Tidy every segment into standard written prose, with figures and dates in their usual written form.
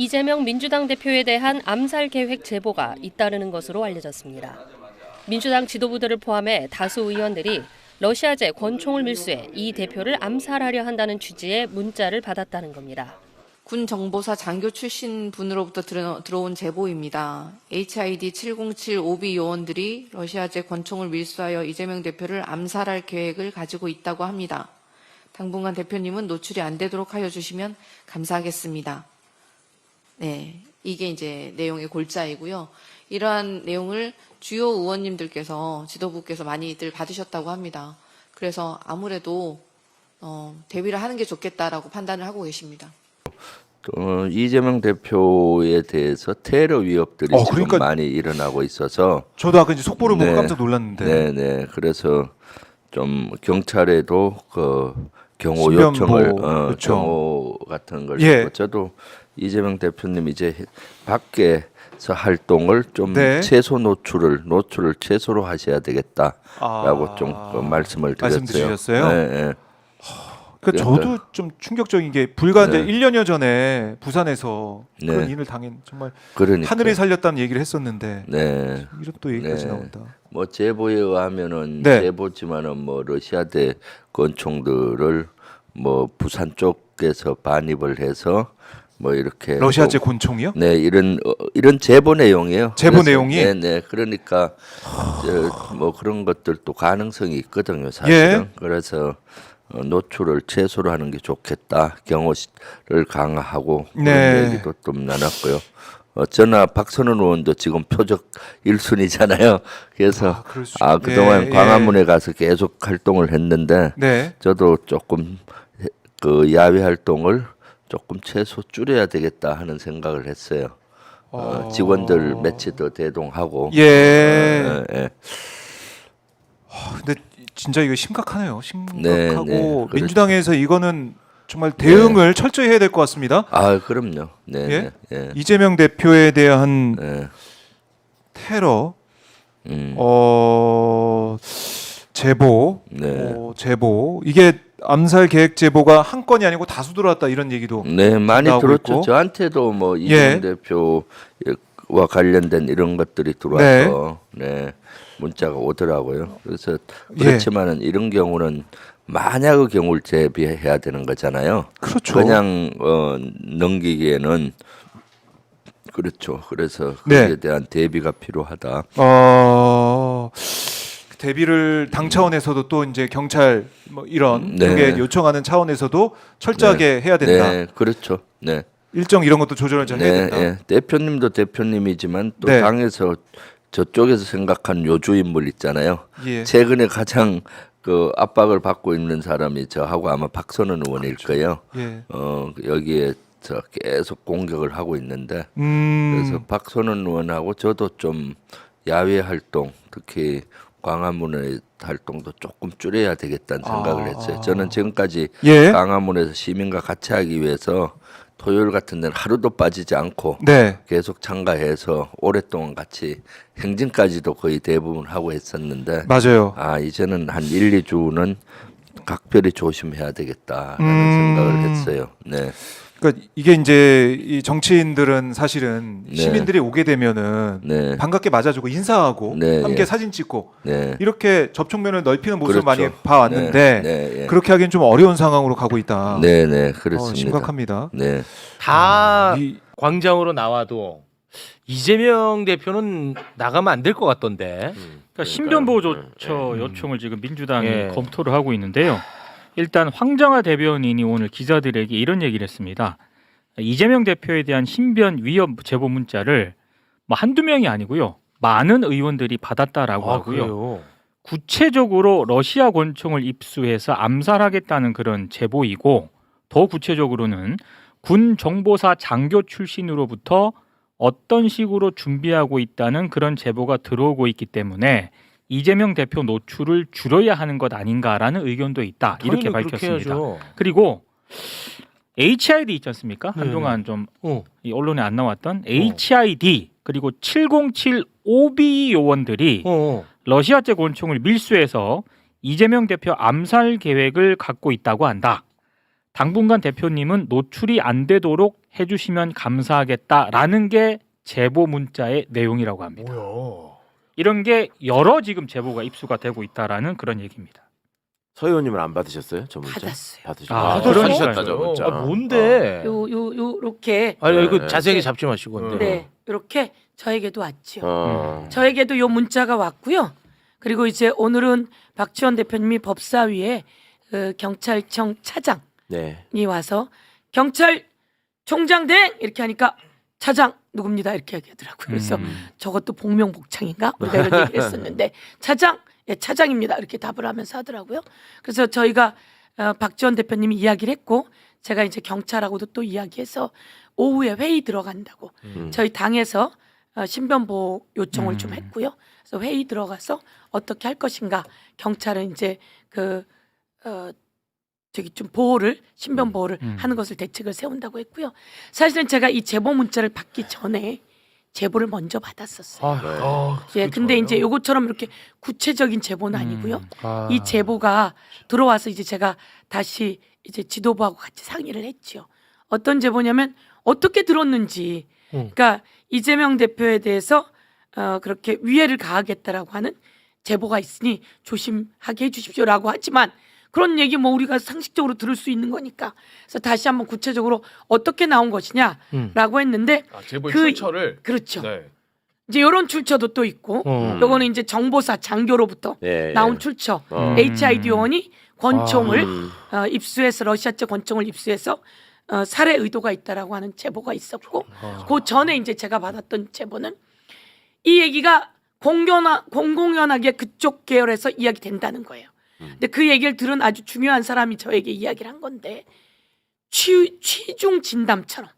이재명 민주당 대표에 대한 암살 계획 제보가 잇따르는 것으로 알려졌습니다. 민주당 지도부들을 포함해 다수 의원들이 러시아제 권총을 밀수해 이 대표를 암살하려 한다는 취지의 문자를 받았다는 겁니다. 군 정보사 장교 출신 분으로부터 들어온 제보입니다. HID 707 오비 요원들이 러시아제 권총을 밀수하여 이재명 대표를 암살할 계획을 가지고 있다고 합니다. 당분간 대표님은 노출이 안 되도록 하여 주시면 감사하겠습니다. 네, 이게 이제 내용의 골자이고요. 이러한 내용을 주요 의원님들께서 지도부께서 많이들 받으셨다고 합니다. 그래서 아무래도 대비를 하는 게 좋겠다라고 판단을 하고 계십니다. 이재명 대표에 대해서 테러 위협들이 지금 그러니까 많이 일어나고 있어서 저도 아까 이제 속보를 보고 깜짝 놀랐는데. 네네. 그래서 좀 경찰에도 그 경호 신변보 요청을 요청. 경호 같은 걸 예. 했고 저도 이재명 대표님 이제 밖에서 활동을 좀 네. 최소 노출을 최소로 하셔야 되겠다라고 좀 그 말씀을 드렸어요. 말씀드리셨어요? 네, 네. 그러니까 저도 좀 충격적인 게 불과 이제 네. 1년여 전에 부산에서 네. 그런 일을 당한 정말 그러니까 하늘이 살렸다는 얘기를 했었는데 네. 이런 또 얘기까지 네. 나온다. 뭐 제보에 의하면은 네. 제보지만은 뭐 러시아대 권총들을 뭐 부산 쪽에서 반입을 해서 뭐 이렇게 러시아제 뭐 권총이요? 네 이런 제보 내용이에요. 제보 그래서 내용이? 네네 그러니까 뭐 그런 것들도 가능성이 있거든요 사실은. 예. 그래서 노출을 최소로 하는 게 좋겠다. 경호를 강화하고 그런 네. 얘기도 좀 나눴고요. 저나 박선원 의원도 지금 표적 1순위잖아요. 그래서 그럴 수 그동안 예, 광화문에 가서 계속 활동을 했는데 네. 저도 조금 그 야외 활동을 조금 최소 줄여야 되겠다 하는 생각을 했어요. 직원들 매치 더 대동하고. 예. 예. 근데 진짜 이거 심각하네요. 심각하고 네, 그렇죠. 민주당에서 이거는 정말 대응을 철저히 해야 될 것 같습니다. 그럼요. 네. 예? 네. 예. 이재명 대표에 대한 예. 테러, 음. 제보, 네. 제보 이게 암살 계획 제보가 한 건이 아니고 다수 들어왔다 이런 얘기도 네, 많이 나오고 들었죠. 있고. 저한테도 뭐 이재명 대표와 관련된 이런 것들이 들어와서 네. 문자가 오더라고요. 그래서 그렇지만은 이런 경우는 만약의 경우를 대비해야 되는 거잖아요. 그렇죠. 그냥 넘기기에는 그렇죠. 그래서 거기에 네. 대한 대비가 필요하다. 대비를 당 차원에서도 또 이제 경찰 뭐 이런 네. 쪽에 요청하는 차원에서도 철저하게 해야 된다. 네, 그렇죠. 네. 일정 이런 것도 조절을 잘 해야 된다. 예. 대표님도 대표님이지만 또 네. 당에서 저쪽에서 생각한 요주 인물 있잖아요. 예. 최근에 가장 그 압박을 받고 있는 사람이 저하고 아마 박선원 의원일 거예요. 예. 여기에 저 계속 공격을 하고 있는데 음. 그래서 박선원 의원하고 저도 좀 야외 활동 특히 광화문의 활동도 조금 줄여야 되겠다는 생각을 했어요. 저는 지금까지 예. 광화문에서 시민과 같이 하기 위해서 토요일 같은 데는 하루도 빠지지 않고 네. 계속 참가해서 오랫동안 같이 행진까지도 거의 대부분 하고 했었는데 맞아요. 이제는 한 1, 2주는 각별히 조심해야 되겠다라는 생각을 했어요. 네. 그러니까 이게 이제 이 정치인들은 사실은 네. 시민들이 오게 되면은 네. 반갑게 맞아주고 인사하고 네, 함께 예. 사진 찍고 네. 이렇게 접촉면을 넓히는 모습을 그렇죠. 많이 봐왔는데 네, 네, 예. 그렇게 하기엔 좀 어려운 상황으로 가고 있다. 네, 그렇습니다. 심각합니다. 네. 다 이- 광장으로 나와도 이재명 대표는 나가면 안 될 것 같던데. 그러니까 신변보호 조처 요청을 지금 민주당이 예. 검토를 하고 있는데요. 일단 황정화 대변인이 오늘 기자들에게 이런 얘기를 했습니다. 이재명 대표에 대한 신변 위협 제보 문자를 뭐 한두 명이 아니고요. 많은 의원들이 받았다라고 하고요. 그래요? 구체적으로 러시아 권총을 입수해서 암살하겠다는 그런 제보이고 더 구체적으로는 군 정보사 장교 출신으로부터 어떤 식으로 준비하고 있다는 그런 제보가 들어오고 있기 때문에 이재명 대표 노출을 줄여야 하는 것 아닌가라는 의견도 있다. 이렇게 당연히 그렇게 밝혔습니다. 해야죠. 그리고 HID 있지 않습니까? 네, 한동안 좀 어. 이 언론에 안 나왔던 HID 그리고 707 OB 요원들이 러시아제 권총을 밀수해서 이재명 대표 암살 계획을 갖고 있다고 한다. 당분간 대표님은 노출이 안 되도록 해주시면 감사하겠다라는 게 제보 문자의 내용이라고 합니다. 뭐야? 이런 게 여러 지금 제보가 입수가 되고 있다라는 그런 얘기입니다. 서 의원님은 안 받으셨어요? 저 문자? 받았어요. 받으셨어요. 아, 받으셨다 저 문자. 아, 뭔데? 요렇게 아니 이거 네. 자세하게 잡지 마시고. 근데. 네, 이렇게 저에게도 왔죠. 어. 저에게도 요 문자가 왔고요. 그리고 이제 오늘은 박지원 대표님이 법사위에 경찰청 차장이 네. 와서 경찰총장 대 이렇게 하니까 차장 누굽니다 이렇게 얘기하더라고요. 그래서 저것도 복명복창인가 우리가 이런 얘기를 했었는데 차장 예, 차장입니다 이렇게 답을 하면서 하더라고요. 그래서 저희가 박지원 대표님이 이야기를 했고 제가 이제 경찰하고도 또 이야기해서 오후에 회의 들어간다고 저희 당에서 신변보호 요청을 좀 했고요. 그래서 회의 들어가서 어떻게 할 것인가 경찰은 이제 저기 좀 보호를 신변 보호를 하는 것을 대책을 세운다고 했고요. 사실은 제가 이 제보 문자를 받기 전에 제보를 먼저 받았었어요. 예, 근데 이제 요것처럼 이렇게 구체적인 제보는 아니고요. 이 제보가 들어와서 이제 제가 다시 이제 지도부하고 같이 상의를 했죠. 어떤 제보냐면 어떻게 들었는지. 그러니까 이재명 대표에 대해서 그렇게 위해를 가하겠다라고 하는 제보가 있으니 조심하게 해주십시오라고 하지만 그런 얘기 뭐 우리가 상식적으로 들을 수 있는 거니까 그래서 다시 한번 구체적으로 어떻게 나온 것이냐라고 했는데 제보의 그- 출처를 그렇죠. 네. 이제 이런 출처도 또 있고 요거는 이제 정보사 장교로부터 예, 예. 나온 출처 어. HID 요원이 권총을 입수해서 러시아제 권총을 입수해서 살해 의도가 있다라고 하는 제보가 있었고 그 전에 이제 제가 받았던 제보는 이 얘기가 공공연하게 그쪽 계열에서 이야기된다는 거예요. 근데 그 얘기를 들은 아주 중요한 사람이 저에게 이야기를 한 건데 취중 진담처럼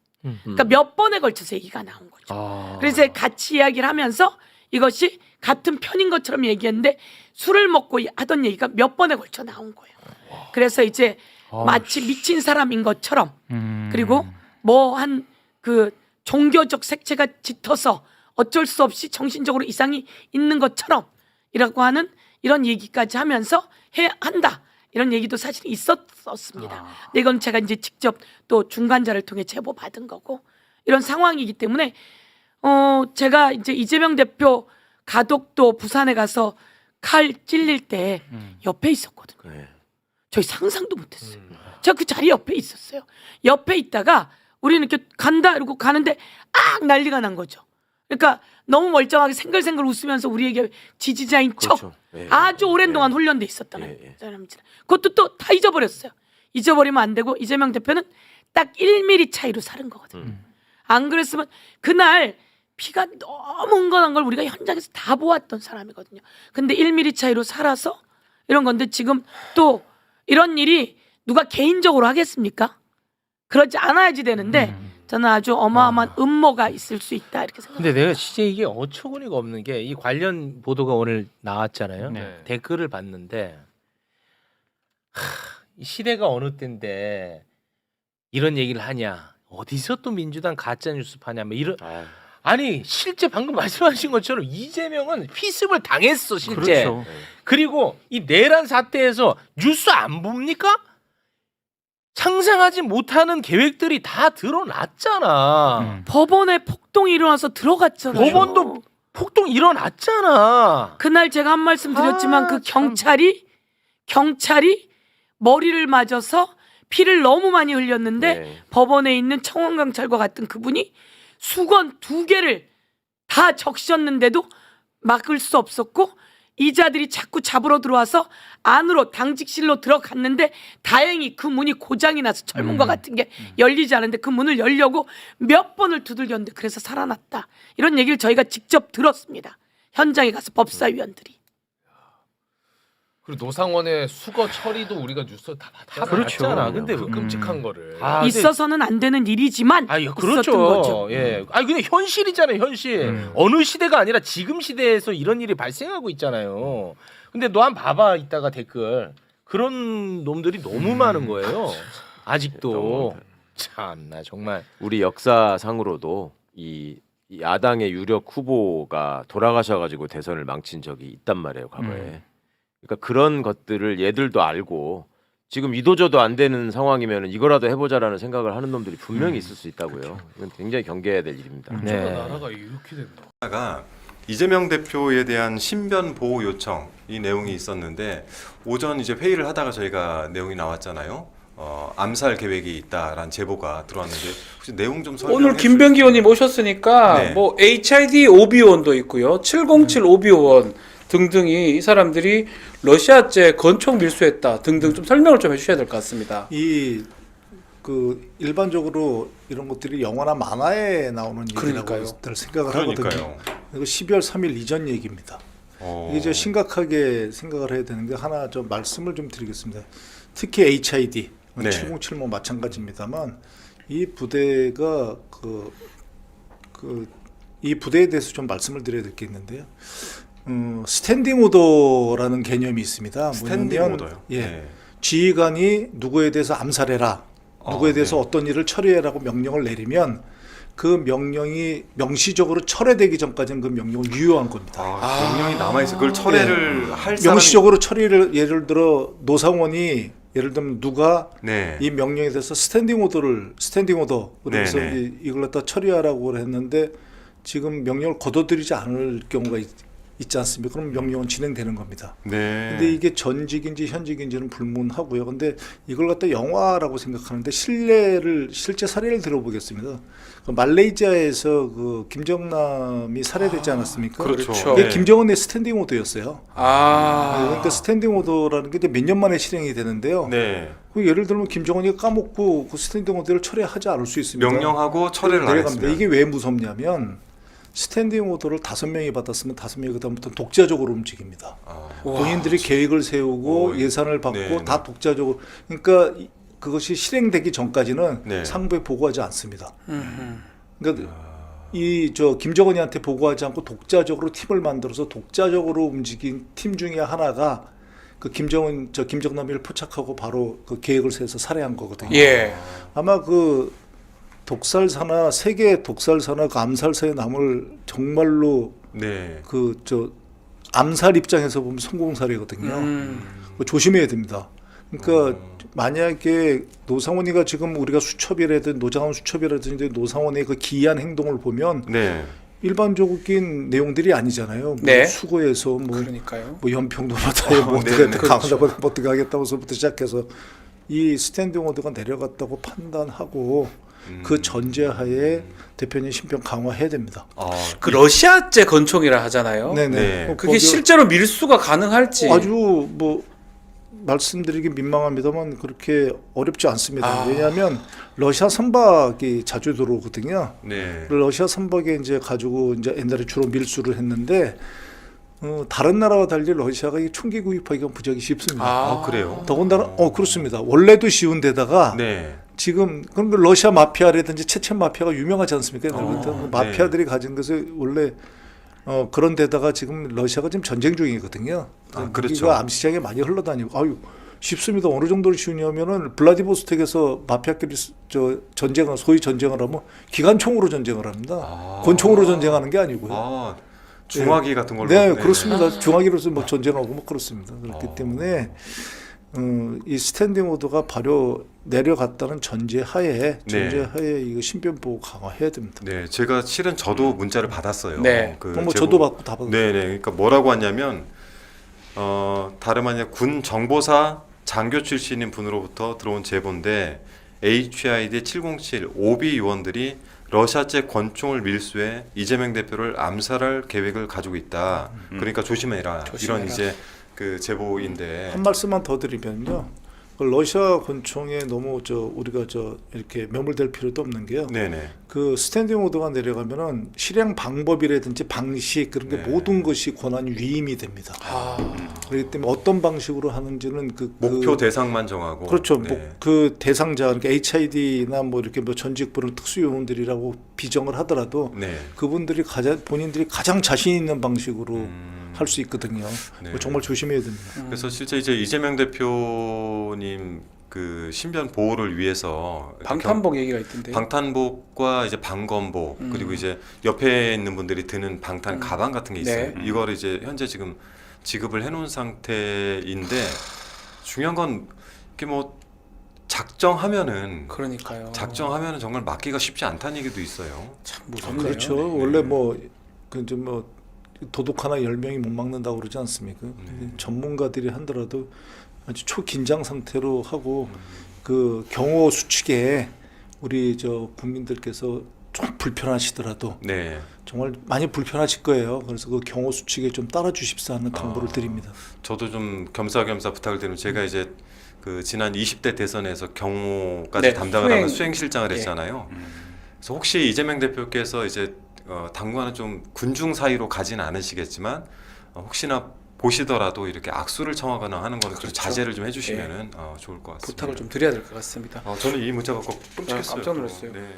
그러니까 몇 번에 걸쳐서 얘기가 나온 거죠. 그래서 같이 이야기를 하면서 이것이 같은 편인 것처럼 얘기했는데 술을 먹고 하던 얘기가 몇 번에 걸쳐 나온 거예요. 그래서 이제 마치 미친 사람인 것처럼 그리고 뭐 한 그 종교적 색채가 짙어서 어쩔 수 없이 정신적으로 이상이 있는 것처럼 이라고 하는 이런 얘기까지 하면서 한다 이런 얘기도 사실 있었습니다. 근데 이건 제가 이제 직접 또 중간자를 통해 제보 받은 거고 이런 상황이기 때문에 제가 이제 이재명 대표 가덕도 부산에 가서 칼 찔릴 때 옆에 있었거든요. 네. 저희 상상도 못했어요. 제가 그 자리 옆에 있었어요. 옆에 있다가 우리는 이렇게 간다 이러고 가는데 난리가 난 거죠. 그러니까 너무 멀쩡하게 생글생글 웃으면서 우리에게 지지자인 척 그렇죠. 예. 아주 오랜 동안 훈련돼 있었다는 예. 사람입니다. 그것도 또 다 잊어버렸어요. 잊어버리면 안 되고 이재명 대표는 딱 1mm 차이로 살은 거거든요. 안 그랬으면 그날 피가 너무 흥건한 걸 우리가 현장에서 다 보았던 사람이거든요. 근데 1mm 차이로 살아서 이런 건데 지금 또 이런 일이 누가 개인적으로 하겠습니까? 그러지 않아야지 되는데 저는 아주 어마어마한 음모가 있을 수 있다 이렇게 생각합니다. 근데 내가 진짜 이게 어처구니가 없는 게 이 관련 보도가 오늘 나왔잖아요. 네. 댓글을 봤는데 이 시대가 어느 때인데 이런 얘기를 하냐? 어디서 또 민주당 가짜 뉴스 파냐? 뭐 이런 아니 실제 방금 말씀하신 것처럼 이재명은 피습을 당했어 실제. 그렇죠. 그리고 이 내란 사태에서 뉴스 안 봅니까? 상상하지 못하는 계획들이 다 드러났잖아. 법원에 폭동이 일어나서 들어갔잖아요. 법원도 폭동 일어났잖아. 그날 제가 한 말씀 드렸지만 그 참. 경찰이 머리를 맞아서 피를 너무 많이 흘렸는데 네. 법원에 있는 청원경찰과 같은 그분이 수건 2개를 다 적셨는데도 막을 수 없었고 이자들이 자꾸 잡으러 들어와서 안으로 당직실로 들어갔는데 다행히 그 문이 고장이 나서 철문과 같은 게 열리지 않는데 그 문을 열려고 몇 번을 두들겼는데 그래서 살아났다. 이런 얘기를 저희가 직접 들었습니다. 현장에 가서 법사위원들이. 그리고 노상원의 수거 처리도 우리가 뉴스 다 그렇죠. 봤잖아. 근데 그 끔찍한 거를. 아, 근데- 있어서는 안 되는 일이지만 아, 예, 있었던 그렇죠. 거죠. 예. 아, 근데 현실이잖아요, 현실. 어느 시대가 아니라 지금 시대에서 이런 일이 발생하고 있잖아요. 근데 너 한번 봐봐, 이따가 댓글. 그런 놈들이 너무 많은 거예요. 아직도. 참나 정말. 우리 역사상으로도 이 야당의 유력 후보가 돌아가셔가지고 대선을 망친 적이 있단 말이에요, 과거에. 그러니까 그런 것들을 얘들도 알고 지금 이도저도 안 되는 상황이면 이거라도 해보자라는 생각을 하는 놈들이 분명히 있을 수 있다고요. 이건 굉장히 경계해야 될 일입니다. 어쩌다 나라가 이렇게 된다. 가 이재명 대표에 대한 신변 보호 요청 이 내용이 있었는데 오전 이제 회의를 하다가 저희가 내용이 나왔잖아요. 암살 계획이 있다라는 제보가 들어왔는데 혹시 내용 좀 설명해 오늘 김병기 의원님 오셨으니까 네. 뭐 HID 오비원도 있고요, 707 오비원 등등이 이 사람들이 러시아제 건총 밀수했다 등등 좀 설명을 좀 해주셔야 될 것 같습니다. 이 그 일반적으로 이런 것들이 영화나 만화에 나오는 얘기라고 그러니까요. 생각을 하거든요. 그러니까요. 이거 12월 3일 이전 얘기입니다. 이게 이제 심각하게 생각을 해야 되는데 하나 좀 말씀을 좀 드리겠습니다. 특히 HID, 네. 707 뭐 마찬가지입니다만 이 부대가 이 부대에 대해서 좀 말씀을 드려야 될 게 있는데요. 스탠딩 오더라는 개념이 있습니다. 스탠딩 뭐냐면, 오더요. 예, 네. 지휘관이 누구에 대해서 암살해라, 누구에 대해서 네. 어떤 일을 처리해라고 명령을 내리면 그 명령이 명시적으로 철회되기 전까지는 그 명령을 유효한 겁니다. 명령이 남아있어. 그걸 철회를 할 사람이 명시적으로 처리를, 예를 들어 노상원이 예를 들면 누가 네. 이 명령에 대해서 스탠딩 오더 그래서 네, 네. 이제 이걸 갖다 처리하라고 했는데 지금 명령을 거둬들이지 않을 경우가 있지 않습니까? 그럼 명령은 진행되는 겁니다. 네. 근데 이게 전직인지 현직인지는 불문하고요. 근데 이걸 갖다 영화라고 생각하는데 실제 사례를 들어보겠습니다. 그 말레이시아에서 그 김정남이 살해되지 않았습니까? 그렇죠. 이게 네. 김정은의 스탠딩 오더였어요. 그러니까 스탠딩 오더라는 게 몇 년 만에 실행이 되는데요. 네. 그 예를 들면 김정은이 까먹고 그 스탠딩 오더를 철회하지 않을 수 있습니다. 명령하고 철회를 안 내려갑니다. 했으면 이게 왜 무섭냐면 스탠딩 오더를 5명이 받았으면 5명이 그다음부터 독자적으로 움직입니다. 본인들이 계획을 세우고 예산을 받고 네, 다 독자적으로. 그러니까 그것이 실행되기 전까지는 네. 상부에 보고하지 않습니다. 그러니까 김정은이한테 보고하지 않고 독자적으로 팀을 만들어서 독자적으로 움직인 팀 중에 하나가 그 김정남이를 포착하고 바로 그 계획을 세워서 살해한 거거든요. 예. 아마 그 독살사나 세계 독살사나 그 암살사에 남을 정말로 네. 암살 입장에서 보면 성공 사례거든요. 조심해야 됩니다. 그러니까 만약에 노상원이가 지금 우리가 노장원 수첩이라든지 노상원의 그 기이한 행동을 보면 네. 일반적인 내용들이 아니잖아요. 네. 수거해서 그러니까요. 연평도 바다에 강원도부터 어떻게 하겠다고서부터 시작해서 이 스탠딩 오더가 내려갔다고 판단하고 그 전제하에 대표님 신병 강화해야 됩니다. 그 러시아제 건총이라 하잖아요. 네네. 네. 그게 실제로 밀수가 가능할지. 아주 말씀드리기 민망합니다만 그렇게 어렵지 않습니다. 왜냐하면 러시아 선박이 자주 들어오거든요. 네. 러시아 선박에 이제 가지고 이제 옛날에 주로 밀수를 했는데 다른 나라와 달리 러시아가 이 총기 구입하기가 무지하게 쉽습니다. 그래요? 더군다나 그렇습니다. 원래도 쉬운 데다가 네. 지금 그런 러시아 마피아라든지 체첸 마피아가 유명하지 않습니까? 마피아들이 가진 것을 원래 그런 데다가 지금 러시아가 지금 전쟁 중이거든요. 그렇죠. 무기가 암시장에 많이 흘러다니고 쉽습니다. 어느 정도로 쉬우냐면은 블라디보스톡에서 마피아끼리 소위 전쟁을 하면 기관총으로 전쟁을 합니다. 권총으로 전쟁하는 게 아니고요. 중화기 같은 걸로. 네, 그렇습니다. 중화기로서 전쟁하고 그렇습니다. 그렇기 때문에 이 스탠딩 오더가 바로 내려갔다는 전제하에 이거 신변 보호 강화해야 됩니다. 네, 제가 실은 저도 문자를 받았어요. 네. 저도 받고 다 받았어요. 네, 그러니까 뭐라고 왔냐면 다름 아니라 군 정보사 장교 출신인 분으로부터 들어온 제보인데 HID 707 오비 요원들이 러시아제 권총을 밀수해 이재명 대표를 암살할 계획을 가지고 있다. 그러니까 조심해라. 이런 이제 그 제보인데 한 말씀만 더 드리면요. 그 러시아 권총에 너무 우리가 이렇게 매몰될 필요도 없는 게요. 네네. 그 스탠딩 오더가 내려가면은 실행 방법이라든지 방식 그런 게 모든 것이 권한이 위임이 됩니다. 그렇기 때문에 어떤 방식으로 하는지는 목표 대상만 정하고. 그렇죠. 네. 그 대상자 그러니까 HID나 이렇게 전직 부른 특수 요원들이라고 비정을 하더라도 네. 그분들이 본인들이 가장 자신 있는 방식으로 할 수 있거든요. 네. 정말 조심해야 됩니다. 그래서 실제 이제 이재명 대표님 그 신변 보호를 위해서 방탄복 얘기가 있던데. 방탄복과 이제 방검복 그리고 이제 옆에 있는 분들이 드는 방탄 가방 같은 게 있어요. 이거를 이제 현재 지금 지급을 해놓은 상태인데 중요한 건 이게 뭐 작정하면은 그러니까요. 정말 막기가 쉽지 않다는 얘기도 있어요. 참 무섭네요. 그렇죠. 네. 원래 뭐 도둑 하나 10명이 못 막는다고 그러지 않습니까? 전문가들이 한더라도 아주 초긴장 상태로 하고 그 경호 수칙에 우리 저 국민들께서 좀 불편하시더라도 네. 정말 많이 불편하실 거예요. 그래서 그 경호 수칙에 좀 따라 주십사 하는 당부를 드립니다. 저도 좀 겸사겸사 부탁을 드리면 제가 이제 그 지난 20대 대선에서 경호까지 네, 담당을 하면 수행실장을 했잖아요. 예. 그래서 혹시 이재명 대표께서 이제 당분간은 좀 군중 사이로 가지는 않으시겠지만 혹시나 보시더라도 이렇게 악수를 청하거나 하는 거는 좀 그렇죠. 자제를 좀 해주시면은 좋을 것 같습니다. 부탁을 좀 드려야 될 것 같습니다. 저는 이 문자가 꼭 끔찍했어요. 깜짝 놀랐어요. 네.